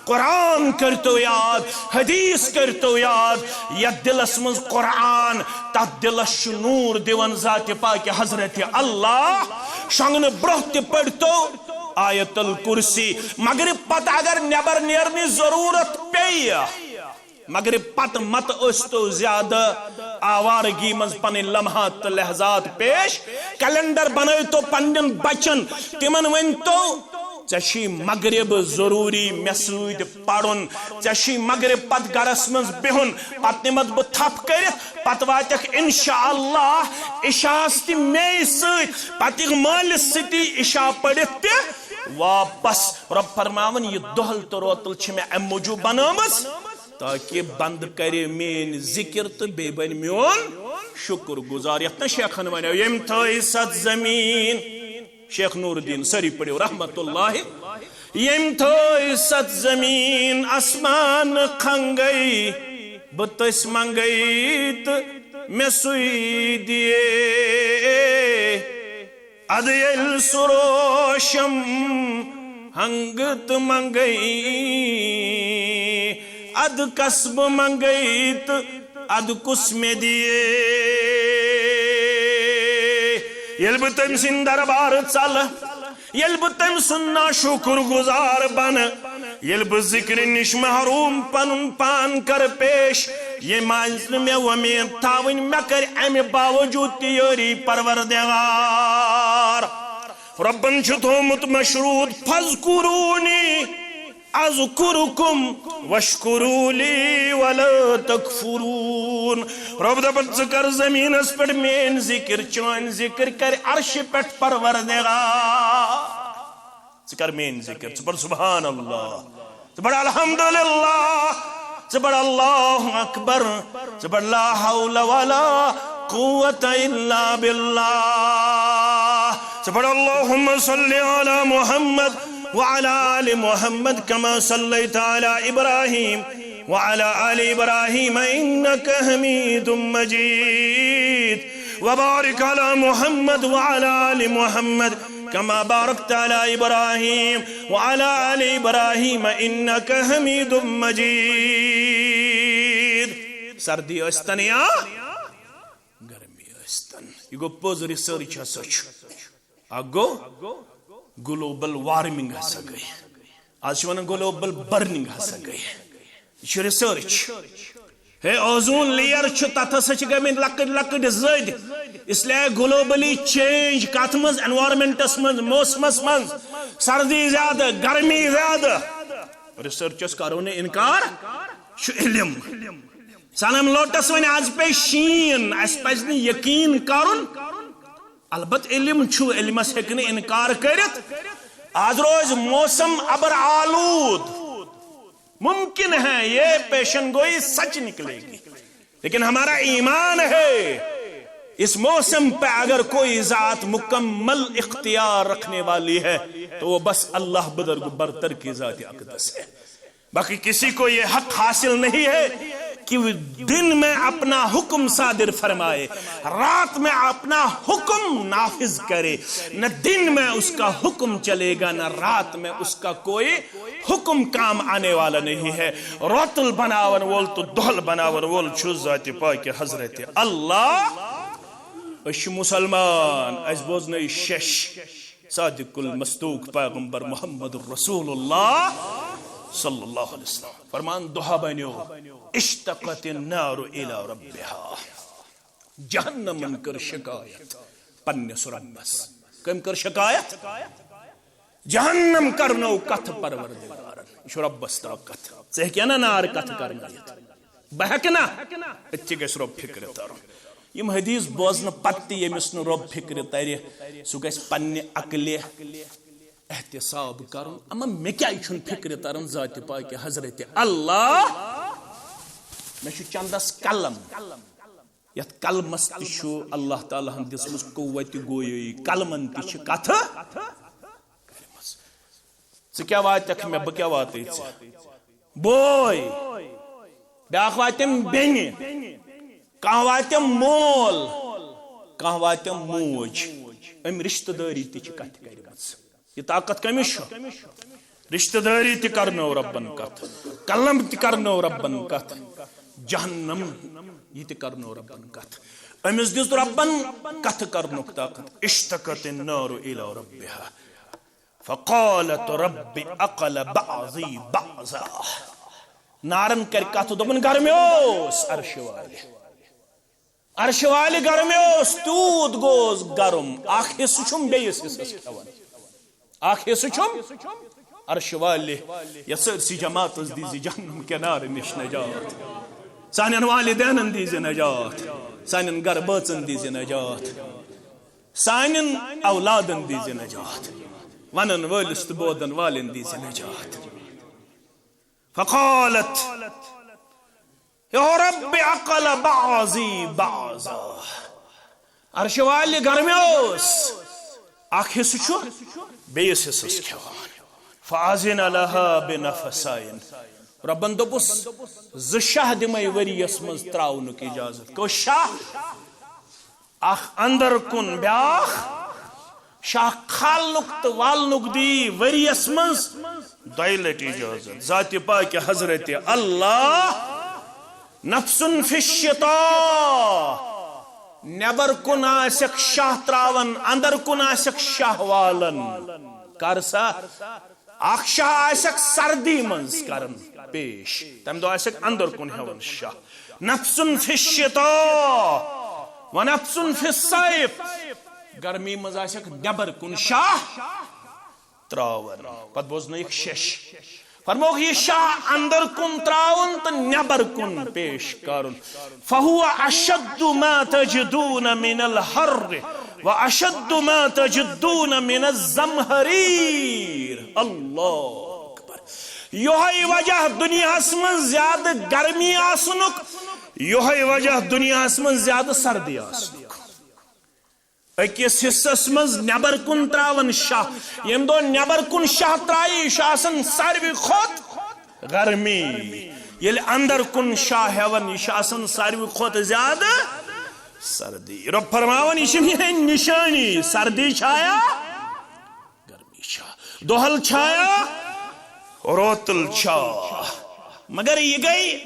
قرآن کرتو یاد حدیث کرتو یاد یا دلس مز قرآن تات دلس نور دیون ذات پاک حضرت اللہ شنگن برہت پڑھتو آیت الکرسی مگر پت اگر نیبر نیرنی ضرورت پی مگر پت مت استو زیادہ آوارگی مز پن لمحات لحظات پیش کیلنڈر بنائی تو پنن بچن تمن ون تو چشی مغرب ضروری مسود پڑھن چشی مغرب پت گرس مز بہن پت نمت بہ تھپ کرت پت واتک انشاءاللہ عشاءس تہ مے ست پت مالس ستی عشاء پڑھت تہ واپس رب فرماون یہ دہل تو روتل چھ میں ام موجود بنامس تاکہ بند کرے مین ذکر تو بے بن میون شکر گزار یتنا شیخن ونیو یم تھائی ست زمین شیخ نور الدین سری پڑھو رحمت اللہ یم تھائی ست زمین اسمان کھنگئی بتس منگئی تو میں سوئی دیے اد یل سروشم ہنگت منگئی اد کسب منگئی تو اد کس میں دیے یل بہ تم سن دربار چل یل بہ تم سن شکر گزار بن یل بہ ذکر نش محروم پن پان کر پیش یہ مانزل میں ومین تھاون میں کر امہ باوجود تیاری پروردگار ربن چھ تھومت مشروط فذکرونی اذکرکم واشکروا لی ولا تکفرون رب دپن ذکر زمین اس پر مین ذکر چون ذکر کر عرش پر پروردگار ذکر مین ذکر ذکر سبحان اللہ ذکر الحمدللہ ذکر اللہ اکبر ذکر لا حول ولا قوة الا باللہ ذکر اللہم صلی علی محمد وعلى آل محمد كما صليت على إبراهيم وعلى آل إبراهيم إنك حميد مجيد وبارك على محمد وعلى آل محمد كما باركت على إبراهيم وعلى آل إبراهيم إنك حميد مجيد سردی استن یا گرمی استن یہ گو پوز ریسرچ سچ اگو گلوبل وارمنگ ہسا گئی آج ون گلوبل برننگ ہسا گئی یہ ریسرچ ہے اوزون لیئر تت ہسا گئی لکٹ لکٹ زد اس لیے گلوبلی چینج کت مز انوائرمنٹس مز موسمس مز سردی زیادہ گرمی زیادہ ریسرچس کرو نے انکار علم سنم لوٹس ون آج پہ شین اس پہ یقین کرن البت علم چھو علمس ہیکن انکار کرت آج روز موسم ابر آلود ممکن ہے یہ پیشن گوئی سچ نکلے گی لیکن ہمارا ایمان ہے اس موسم پہ اگر کوئی ذات مکمل اختیار رکھنے والی ہے تو وہ بس اللہ بدرگ برتر کی ذات اقدس ہے باقی کسی کو یہ حق حاصل نہیں ہے کہ دن میں اپنا حکم صادر فرمائے، رات میں اپنا حکم نافذ کرے، نہ دن میں اس کا حکم چلے گا نہ رات میں اس کا کوئی حکم کام آنے والا نہیں ہے۔ روتل بناون وول تو دہل بناون وول چھو ذات پاک حضرت اللہ۔ اش مسلمان اس بوزن شش صادق المصدوق پیغمبر محمد رسول اللہ صلی اللہ علیہ وسلم فرمان دہا بنیو اشتقت النار الى ربها، جہنم کر شکایت پنس ربس، کم کر شکایت؟ جہنم کرنو کتھ پروردگارن، یہ ربس تا کتھ ژٕ ہیٚکہِ نا نار کتھ کرنٲیِتھ، بہٕ ہیٚکہٕ نا، أتھی گژھِ رۄب فکر ترُن۔ یم حدیث بوزن پتہ یمس نہ رب فکر ترِ سہ گژھِ پننہِ عقلہِ احتساب کرن، اما مے کیا چھن فکر ترن ذات پاک حضرت اللہ، میں چھُ چندس قلم، یتھ قلمس تہ چھُ اللہ تعالیٰ ہن دِژمٕژ قوت گویٲیی، قلمن تہ چھِ کتھٕ کرمٕژ۔ ژٕ کیٛاہ واتکھ مےٚ بہٕ کیٛاہ واتے ژےٚ، بوے بیٛاکھ واتٮ۪م بیٚنہِ، کانٛہہ واتٮ۪م مول، کانٛہہ واتٮ۪م موج، أمۍ رشتہٕ دٲری تہِ چھِ کتھِ کرمٕژ۔ یہ طاقت کمس رشتہ داری تہ کرنو ربن کت، قلم تہ کرنو ربن کت، جہنم یہ تہ کرنو ربن کت، امس دس ربن کت کرنک طاقت۔ اشتقت النار الى ربها فقالت رب اقل بعضی بعضا، نارن کر کت دپن گرمیوس عرش والے، عرش والے گرمیوس، تیوت گوس گرم، اخ حصہ چھم بیس حصس کھوان، اخ حصہ چھم عرش والے یا سرسی جماعت دیزی جہنم کے نار نش نجات، سانن والدینن دیزی نجات، سانن گر بچن دیزی نجات، سانن اولادن دیزی نجات، ونن ولس تو بودن والن دیزی نجات۔ فقالت یا رب عقل بعضی بعضا، عرش والے گرمیوس، اخ حصہ چھو بیس حصس کھوان، فاذن لها بنفسین، ربن دوپس ز شاہ دمے وریس مز تراونک اجازت، کو شاہ اخ اندر کن بیاخ شاہ کھالنک تو والنک دی وریس مز دائلت اجازت۔ ذات پاک حضرت اللہ نفس فی الشتاء، نبر کن آسک شاہ تراون اندر کن آسک شاہ والن، کرسا اخ شاہ آسک سردی منز کرن پیش، تم دو آسک اندر کن ہون شاہ، نفس فی الشتاء و نفس فی الصیف، گرمی منز آسک نبر کن شاہ تراون۔ پت بوزن ایک شش فرموک یہ شاہ اندر کن تراون تو نبر کن پیش کرن، فہو اشد ما تجدون من الحر و اشد ما تجدون من الزمہریر۔ اللہ اکبر، یہ وجہ دنیا من زیادہ گرمی آسنک، یہ وجہ دنیا من زیادہ سردی آسنک۔ اکس حصس مز نبر کن تراون شاہ، یم دو نبر کن شاہ ترائی شاہ ساروی کھوت گرمی، یل اندر کن شاہ ہیون یہ ساروی کھوت زیادہ سردی۔ رب فرماون یہ نشانی، سردی چھایا گرمی چھا، دہل چھایا روتل چھا، مگر یہ گئی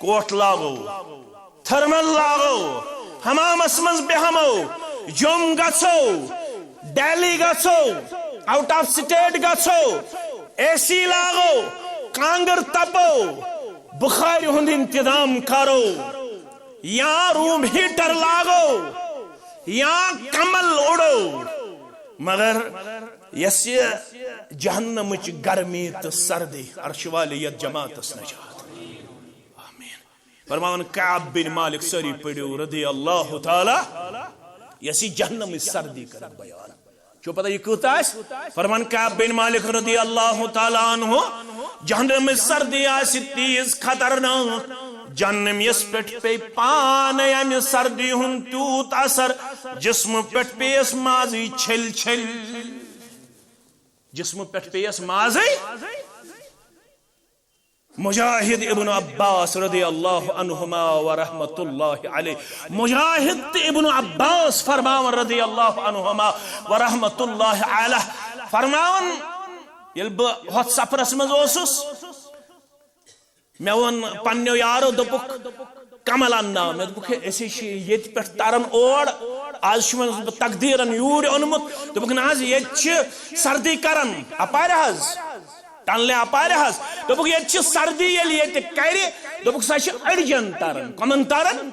کوٹ لاگو، تھرمل لاگو، حمامس مز بہمو، جم گھو، دہلی گھو، آؤٹ آف سٹیٹ گھو، اے سی لاگو، کانگر تپو، بخاری ہند انتظام کرو، یا روم ہیٹر لاگو، یا کمل اڑو، مگر یس جہنم چ گرمی تو سردی عرش والے یت جماعت نجات۔ آمین۔ فرماون کعب بن مالک سری پڑھو رضی اللہ تعالی، یسی جہنم سردی کر بیان، جو پتہ یہ کہتا ہے فرمان کعب بن مالک رضی اللہ تعالی عنہ، جہنم سردی آسی تیز خطرناک، جہنم یس پٹ پہ پانے یعنی سردی ہن تیوت اثر، جسم پٹ پہ اس ماضی چھل چھل، جسم پٹ پہ اس ماضی مجاہد ابن عباس رضی اللہ عنہما ورحمت اللہ علیہ. مجاہد ابن عباس فرماون رضی اللہ عنہما ورحمت اللہ علیہ فرماون یل بہ ہوت سفرس مز اوسس میں ون پنیو یارو دپک کمل اننا میں دپک اسی یت پہ ترن اور آج شمن تقدیرن یور اونمت دپک نا یت سردی کرن اپار حض ٹنلے اپار حض دپک یت سردی یل یت کر دپک سا اڑجن ترن کمن ترن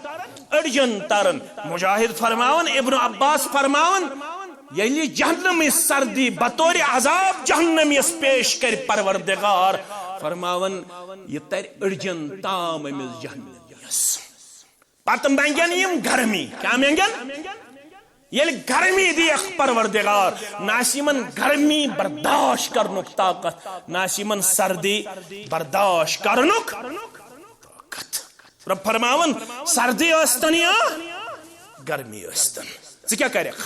اڑجن ترن. مجاہد فرماون ابن عباس فرماون یلی جہنم سردی بطور عذاب جہنم اس پیش کر پروردگار فرماون یہ تر اڑجن تام امس جہنم یس پتہ منگن یم گرمی کیا منگن یل گرمی دیکھ پروردگار ناسیمن گرمی برداشت کرنک طاقت ناسیمن سردی برداشت کرنک طاقت. رب فرماون سردی استن یا گرمی استن ژٕ کیا کرکھ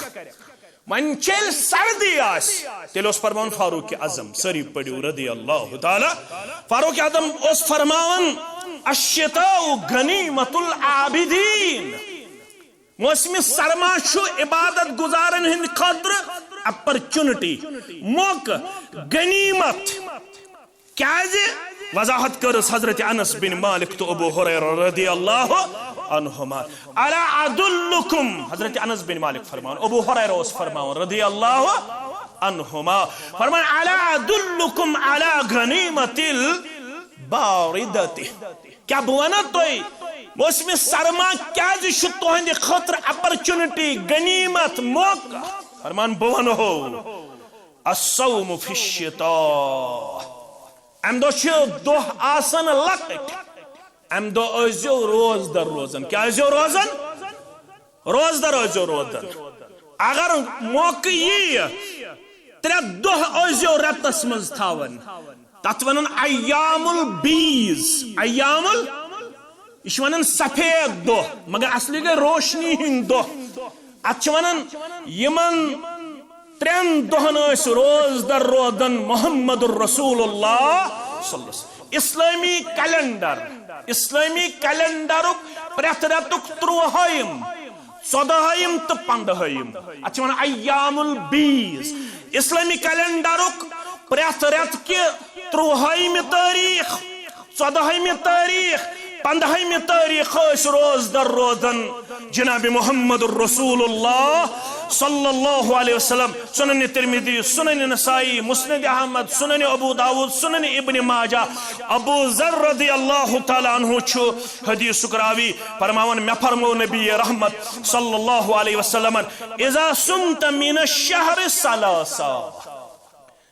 من چل سردی آس تیل اس فرمان فاروق اعظم سری پڑیو رضی اللہ تعالی. فاروق اعظم اس فرمان الشتاء غنیمت العابدین موسم سرما چھو عبادت گزارن ہند خاطر اپرچونٹی موقع غنیمت کیازِ وضاحت کرس حضرت انس بن مالک تو ابو ہریرہ رضی اللہ عنہما. الا ادلکم حضرت انس بن مالک فرمان ابو ہریرہ اس فرمان رضی اللہ عنہما فرمان الا ادلکم علی غنیمت الباردۃ کیا بوانا توئی موسم سرما کیازِ چھُ تہندِ خاطر اپرچونٹی غنیمت موقع فرمان بوانو الصوم فی الشتاء ام دہ آسان لکٹ ام دزو روز در روزن کیا ازو روزن روز در ازو روزن اگر موقع یہ ترے دہ ازو رتس مز تھاون تت ونن ایام البیز ایام یہ ونن سفید دہ مگر اصلی گئی روشنی ہند دہ ات ونن یمن ترین دہن روز در روزن محمد الرسول اللہ صلی اللہ علیہ وسلم. اسلامی کیلنڈر پریت رتک 30 14 تو 15 ات ایام البیز. اسلامی کیلنڈر پریت رت کہ 30 تاریخ 14 تاریخ 15 تاریخ روز در روزن جناب محمد الرسول اللہ صلی اللہ علیہ وسلم. سنن ترمذی سنن نسائی مسند احمد سنن ابو داود سنن ابن ماجہ ابو ذر رضی اللہ تعالی عنہ چھو حدیث سکراوی فرماون میں فرمو نبی رحمت صلی اللہ علیہ وسلم اذا سمت من الشہر ثلاثا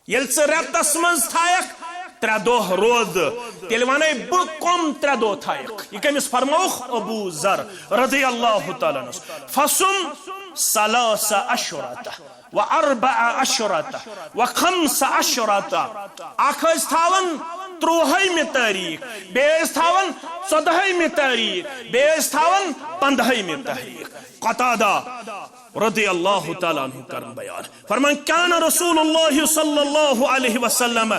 یل ژٕ رٮ۪تس منٛز تھایکھ 3 دۄہ روز تیٚلہِ ونے بہٕ کم 3 دۄہ تھایکھ. یہ کٔمِس فرمووُکھ ابو ذر رضی اللہ تعالیٰ عنہ فصم 3 اشہرۃ و4 اشہرۃ و5 اکھ ٲسۍ تھاون 30 تاریخ بیٚیہِ ٲسۍ تھاون 14 تاریخ بیٚیہِ ٲسۍ تھاون 15 تاریخ. قتادہ رضی اللہ تعالیٰ عنہ کرن بیان فرمان کان رسول اللہ صلی اللہ علیہ وسلم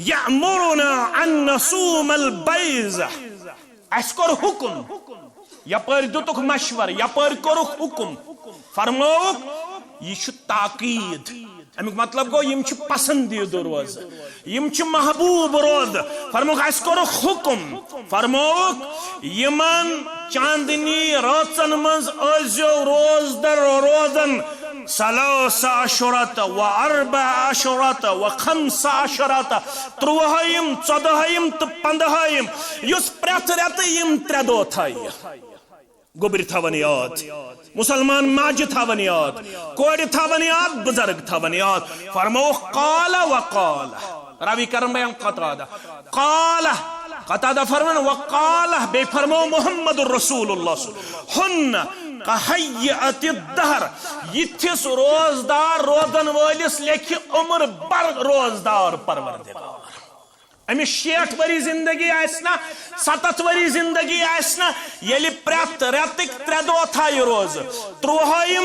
یأمرنا ان نصوم البیض اس کور حکم یپر دتک مشور یپر کورک حکم فرموک یہ چھ تاکید امیک مطلب گو یم چھ پسندید روز یم چھ محبوب روز فرموک اس کورک حکم فرموک یمن چاندنی راتن منز ازیو روز در روزن 3 اشہرۃ و4 اشہرۃ و5 اشہرۃ 30 14 تو 15 یس پرت رت یم 3 دۄہ تھایہِ گوبر تھاون یاد مسلمان ماجہ تھاون یاد کور تھاون یاد بزرگ تھاون یاد فرمو قال وقال راوی کرم بیان قتادہ فرمان وقال بے فرمو محمد الرسول اللہ ہن کہیئت الدہر یتھس روزدار روزن والس لیکھ عمر بر روزدار پروردگار امس 60 وری زندگی آسنا 70 وری زندگی آسنا یلی پرت رتک 3 دۄہ تھایہِ روز 30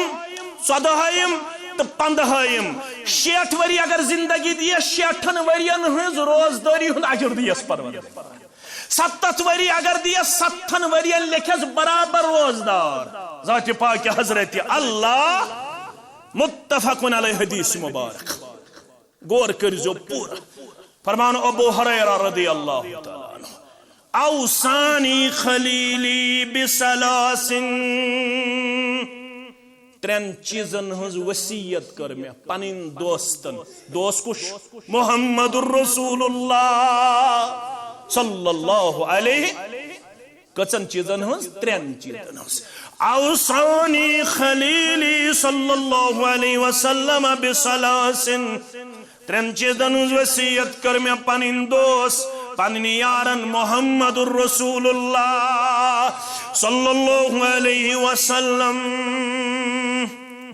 14 تو 15 60 وری اگر زندگی دیس 60 ورین ہز روزداری ہند اجر دیس پروردگار 70 وری اگر دیس 70 ورین لکھس برابر روزدار ذات پاک حضرت اللہ متفق علیہ حدیث مبارک غور کرزو پورا فرمان ابو ہریرہ رضی اللہ تعالیٰ عنہ اوصانی خلیلی بثلاث 3 چیزن ہز وصیت کر میں پنن دوستن دوست کش محمد الرسول اللہ صلی اللہ علیہ کچن چیزن ہز 3 چیزن ہز اوصانی خلیلی صلی اللہ علیہ وسلم بثلاث 3 چیزن ہز وصیت کر میں پنن دوست پنن یارن محمد الرسول اللہ صلی اللہ علیہ وسلم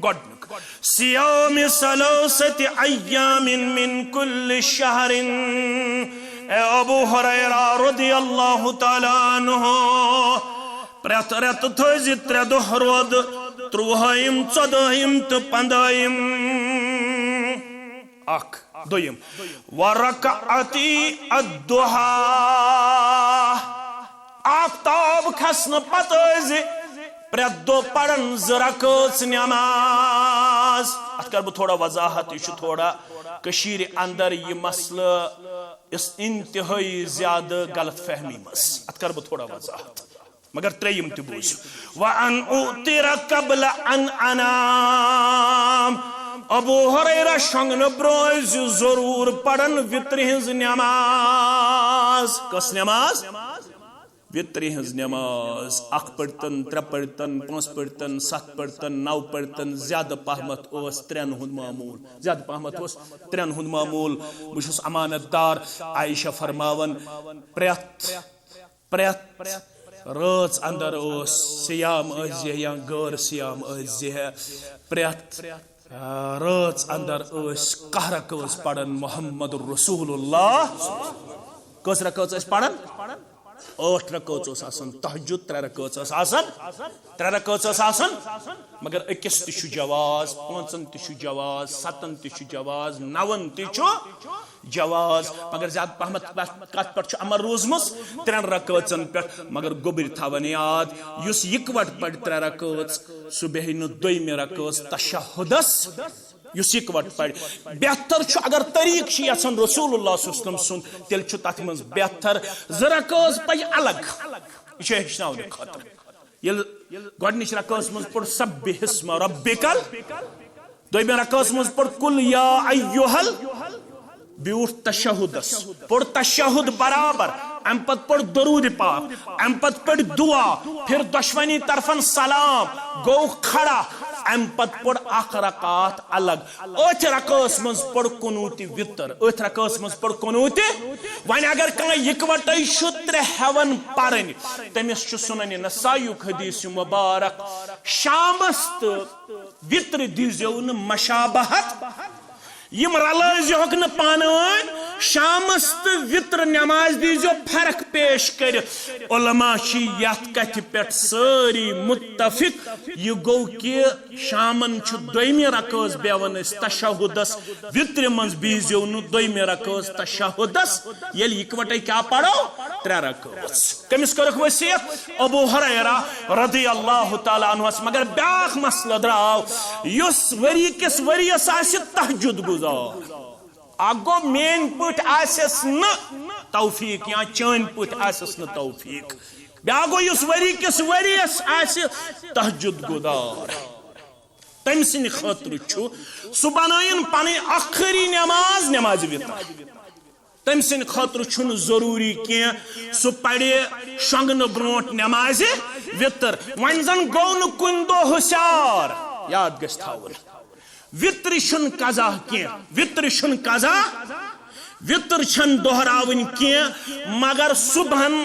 گڈنک صیام 3 ایام من کل شہر اے ابو ہریرہ رضی اللہ تعالیٰ عنہ پریت ریت تھوزی 3 دہ رود 30 14 تو 15 اخ دویم ورکعتی الضحی آفتاب کھسن پتہ پریت دو پڑھن 2 رکعت نماز ات کر بہ تھوڑا وضاحت یہ تھوڑا کشیر اندر یہ مسئلہ اس انتہائی زیادہ غلط فہمی مس ات کر بہ تھوڑا وضاحت مگر 3 تہ بوز وان اوتر قبل ان انام ابو ہریرہ شنگن بروز ضرور پڑھن وطر ہنز نماز کس نماز وطر ہنز نماز 1 پڑھتن 3 پڑھتن 5 پڑھتن 7 پڑھتن 9 پڑھتن زیادہ پہمت اس 3 ہند معمول زیادہ پہمت اس 3 ہند معمول بشس امانت دار عائشہ فرماون پریت رات اندر اس سیام ازیہ یا غیر سیام ازیہ پریت رات اندر اس قہرک اس پڑھن محمد الرسول اللہ کس رکعت اس پڑھن 8 رکعت اس آسن تہجد 3 رکعت اس آسن 3 رکعت اس آسن مگر 21 تہ جواز 5 تہ جواز 7 تہ جواز 9 تہ جواز مگر زیادہ پہمت کت پہ امر روزمس 3 رکعتن پہ مگر گوبر تھون یاد اس یکوٹ پڑ 3 رکعت سہ بیہ نہ 2 رکعت تشہدس اس یکوٹ پڑ بہتر اگر طریق یھان رسول اللہ صلی اللہ علیہ وسلم سن تیل تر من بہتر 2 رکعت پہ الگ یہ ہچن خاطر یل گۄڈنِچ رکعت من پڑ سبح اسم ربکل دویمہ رکعت من پڑ قل یا ایہل بیوٹ تشہدس پڑ تشہد برابر ام پت پڑ درود پاک ام پت پڑ دعا پھر دشمنی طرفن سلام گو کھڑا ام پت پڑ 1 رکعت الگ 8 رکعت من پڑ قنوت وتر 8 رکعت من پڑ قنوت ون اگر کان یکوٹے 3 ہیون پرن تمس چھ سنن نسائی حدیث مبارک شامس وتر دیزو ن مشابہت یم رلائزہوک نا پانوان شامس تو وطر نماز دیزو فرق پیش کر علماء چھ یت کتھ پہ ساری متفق یہ گو کہ شامن چھ 2 رکعت بیون تشہدس وطر من بیزو ن 2 رکعت تشہدس یل اکوٹے کیا پڑھو 3 رکعت کمس کرک وصیت ابو ہریرہ رضی اللہ تعالیٰ عنہ مگر بیاکھ مسئلہ دراو یس وری کس وریس آسہ تہجد اگو مین پٹ آسس نا توفیق یا چین پٹ آسس نا توفیق بیاگو اس وری کس وریس آس تہجد گزار تم سن خاطر چھو سہ بنائن پن آخری نماز نماز وتر تم سن خاطر چھن ضروری کی سہ پڑے شنگن برونٹ نماز وتر ون زن گو ن کن دو ہوشیار یاد گژھِ تھاون وطر چھن قضا کی وطر چھن قضا وطر چھن دہراون کی مگر صبحن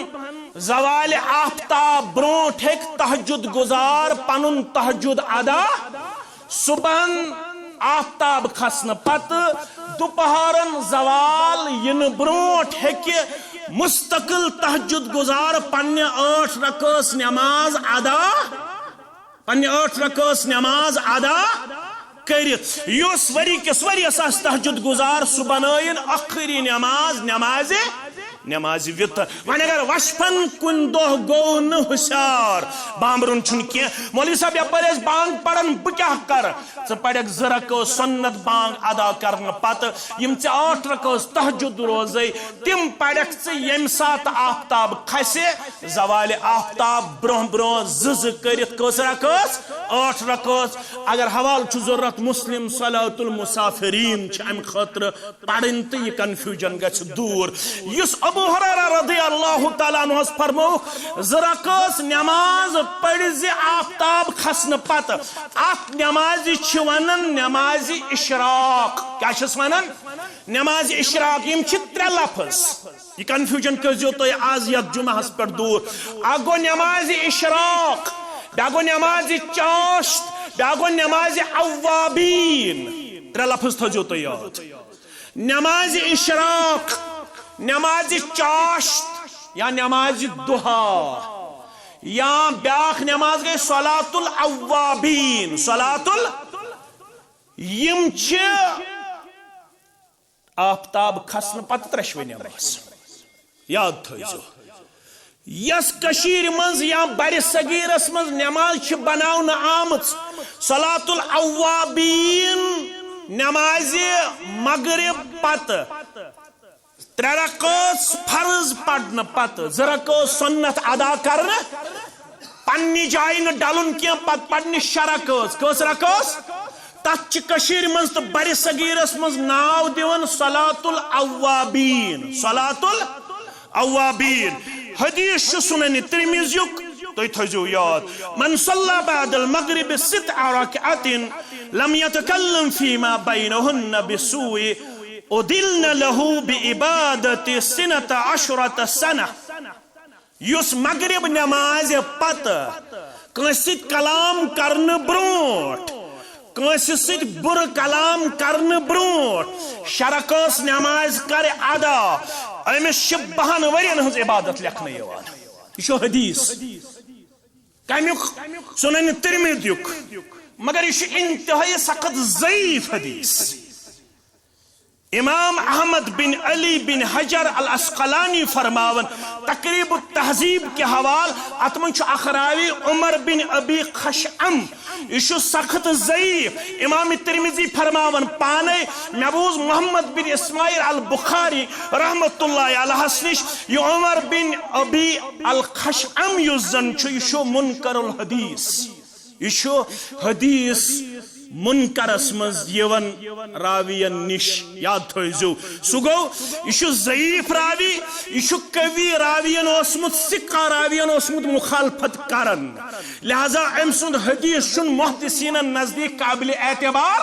زوال آفتاب برونٹ ہیک تہجد گزار پنن تہجد ادا صبحن آفتاب کھسن پت دوپہرن زوال ین برونٹ ہیک مستقل تہجد گزار پنہ 8 رکعت نماز ادا پنہ 8 رکعت نماز ادا کرت یس وری کس وریس آس تہجد گزار سہ بنائن آخری نماز نماز نماز وطر ون اگر وشفن کن دہ گو نشار بامبرن چھن کی مولوی صاحب یپر بانگ پڑھن بہ کیا کر ژٕ پڑھک 2 رکعت سنت بانگ ادا کرن پتہ یم ژٕ 8 رکعت تہجد روزے تم پڑھک ژٕ یم سات آفتاب کھسے زوال آفتاب برہ برہ زز کرت کس رکعت 8 رکعت اگر حوال چھ ضرورت مسلم صلاۃ المسافرین چھ ام خاطر پڑھن تو یہ کنفیوژن گژھِ دور یس ابو ہریرہ رضی اللہ تعالیٰ عنہ فرمو 2 رکعت نماز پڑھ زِ آفتاب کھسن پتہ ات نماز چھ ونن نماز اشراق کیا چھس ونن نماز اشراق یم چھ 3 لفظ یہ کنفیوژن کٔرزیو تُہۍ آز یتھ جمعہس پٮ۪ٹھ دور اکھ گوٚو نماز اشراق بیاکھ گوٚو نماز چاشت بیاکھ گوٚو نماز اوابین 3 لفظ تھٲیزیو تُہۍ یاد نماز اشراق نماز چاشت یا نماز دہا یا بیاکھ نماز گئی صلاۃ الاوابین صلاۃ یم چھ آفتاب کھسن پتہ 3 نماز یاد تھٲیزیو یس کشیر منز یا بر صغیرس منز نماز چھ بناون آمت صلاۃ الاوابین نماز مغرب پتہ 3 رکعت فرض پڑھن پتہ 2 رکعت سنت ادا کرن پننی جائیں نہ ڈلن کی پتہ پڑھن 6 رکعت کس رکعت تت چھ کشیر منز تو بر صغیرس منز ناو دیون صلاۃ الاوابین صلاۃ الاوابین حدیث چھ سنن ترمذی تُہۍ تھٲیزیو یاد من صلى بعد المغرب 6 ركعات لم يتكلم فيما بينهن بسوء ادلن له بعبادة 12 سنة یس مغرب نماز پتہ کنس کلام کرن برونٹ کنس ست بر کلام کرن برونٹ 6 رکعت نماز کر ادا امس چھ 12 ورین ہنز عبادت لکھنہ یوان یہ چھ حدیث کمیک سنن ترمذیک مگر یہ انتہائی سخت ضعیف حدیث امام احمد بن علی بن حجر الاسقلانی فرماون تقریب التہذیب کے حوال اتمن چھ اخراوی عمر بن ابی خشعم یہ سخت ضعیف امام ترمذی فرماون پانے محبوز محمد بن اسماعیل البخاری رحمت اللہ علیہ نش یہ عمر بن ابی الخشعم یزن یہ منکر الحدیث یہ حدیث منکرس مز یون راوین نش یاد تھٲیزیو سہ گو یہ ضعیف راوی یہ قوی راوین اوسمت سکہ راوین اوسمت مخالفت کرن لہذا ام سند حدیث چھن محدثین نزدیک قابل اعتبار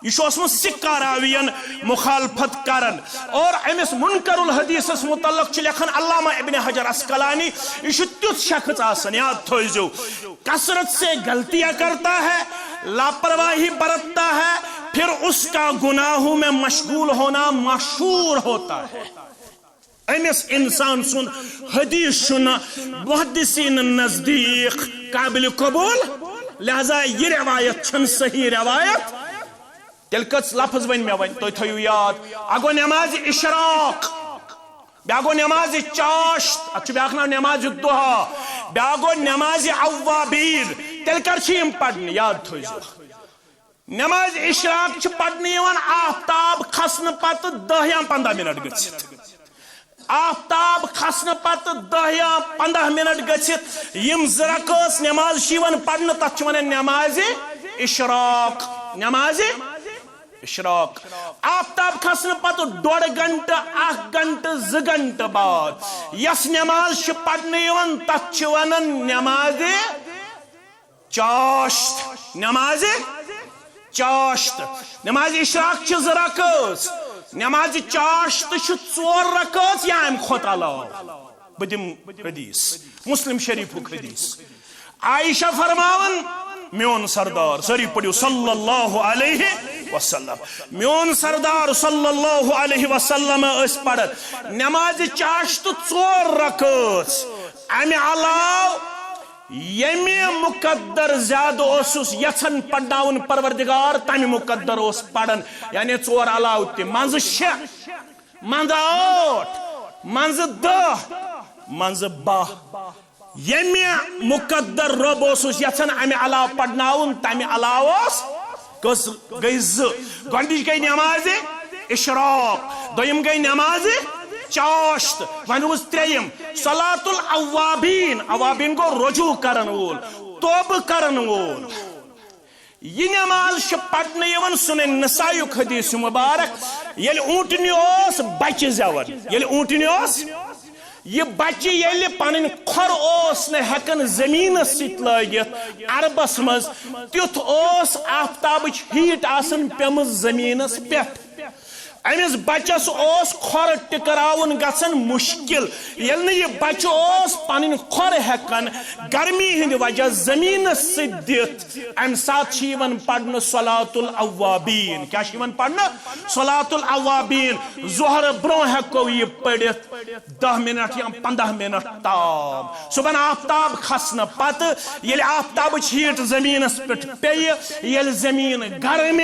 یہ اوسمت سکہ راوین مخالفت کرن اور امس منکر الحدیث متعلق لکھن علامہ ابن حجر اسقلانی یہ تیت شخص آسن یاد تھٲیزیو کثرت سے غلطیاں کرتا ہے لاپرواہی برتتا ہے پھر اس کا گناہوں میں مشغول ہونا مشہور ہوتا ہے امس انسان سن حدیث چھنا محدثین نزدیک قابل قبول لہذا یہ روایت چھن صحیح روایت تیل کس لفظ ون میں ون تو تھیو یاد اگو نماز اشراق بیاگو نماز چاشت اچھا بیاگ نماز دہا بیاگو نماز اوابین تیل کر چھیم پڑھنے یاد تھویزو نماز اشراق چھ پڑھنے یوان آفتاب کھسن پتہ 10 یا 15 منٹ گچھت آفتاب کھسن پتہ 10 یا 15 منٹ گچھت یم 2 رکعت نماز شیون پڑھنے تت چھ ونان نماز اشراق نماز اشراق آفتاب کھسن پتہ 1.5 گھنٹہ 1 گھنٹہ 2 گھنٹہ بعد یس نماز چھ پڑھنے یوان تت چھ ونان نماز چاشت نماز چاشت نماز اشراق چھ 2 رکعت نماز چاشت چھ 4 رکعت یا ام کھوت علاوہ بدم حدیث مسلم شریف حدیث عائشہ فرماون میون سردار سری پڑھو صلی اللہ علیہ وسلم میون سردار صلی اللہ علیہ وسلم اس پڑھت نماز چاشت 4 رکعت امی علاو یمی مقدر زیادہ اوسس یژھن پڑھناون پروردگار تمہ مقدر اوس پڑھن یعنی 4 علاوہ تہ منز 6 منز 8 منز 10 منز 12 یمی مقدر رب اوسس یژھان امہ علاوہ پڑھناون تمہ علاوہ کس گئی 2 گۄڈنِچ گئی نماز اشراق دویم گئی نماز چاشت ون روز 3 صلاۃ الاوابین اوابین گو رجوع کرن وول توبہ کرن وول یہ نماز پڑھنے یوان سنن نسائی حدیث مبارک یل اونٹنی اوس بچہ زیون یل اونٹنی اوس یہ بچہ یل پنن کھر اوس نہ ہکن زمین ست لگت عربس مز تیتھ اوس آفتابچ ہیٹ آسن پیمز زمینس پٹھ امس بچس اوس کھر ٹکراون گژھن مشکل یل نہ یہ بچہ اوس پنن کھر ہکن گرمی ہند وجہ زمینس ست دت ام سات چھ یوان پڑھن صلاۃ الاوابین کیا چھ یوان پڑھن صلاۃ الاوابین ظہر برو ہکو یہ پڑھت 10 منٹ یا 15 منٹ تام صبح آفتاب کھسن پتہ یل آفتابچ ہیٹ زمینس پہ پی یل زمین گرم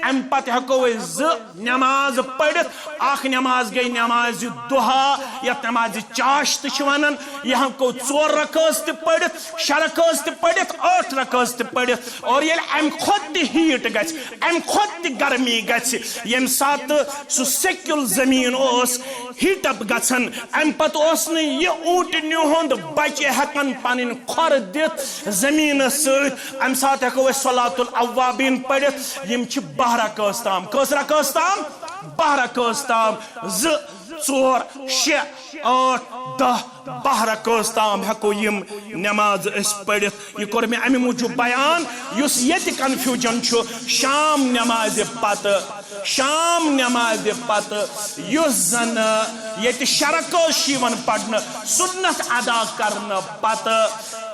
ام پتہ ہکو 2 نماز پڑھت اخ نماز گئی نماز دہا یا نماز چاشت ونان یہ کو 4 رکعت پڑھت 6 رکعت پڑھت 8 رکعت پڑھت اور یل ام کھت ہیٹ گژھ ام کھت گرمی گژھ یم سات سو سیکل زمین اوس ہیٹ اپ گژھن ام پت اوس نہ یہ اونٹنی ہند بچہ ہکن پنن کھر دت زمین ست ام سات ہکو صلاۃ الاوابین پڑھت یم چھ 12 رکعت تام کس رکعت تام 12 رکعت تام 2 4 6 8 10 12 رکعت تام ہکو یم نماز اس پڑھت یہ کور میں امی موجود بیان یس یت کنفیوژن چھ شام نماز پتہ یس زن یت شرکت شیون پڑھن سنت ادا کرن پتہ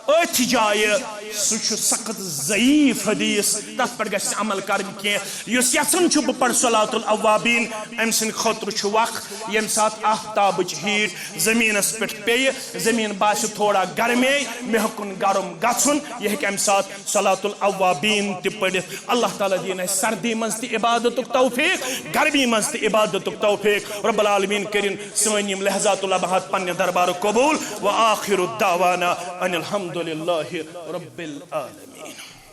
اتھ جائے سہ سخت ضعیف حدیث تر پہ گھس عمل کرن کی اس یژھان بہ پڑھ صلاۃ الاوابین ام سند خاطر وقت یم سات آفتابچ ہیٹ زمینس پہ پی زمین باس تھوڑا گرمے مے ہکن گرم گھن یہ ہیٚکہِ ام سات صلاۃ الاوابین تہ پڑھت اللہ تعالیٰ دین اس سردی مز تہ عبادت توفیق گرمی مز تہ عبادت توفیق رب العالمین کرن سن یم لحظات اللمحات پنہ دربار قبول وآخر الدعوانا ان الحمد للہ رب العالمین.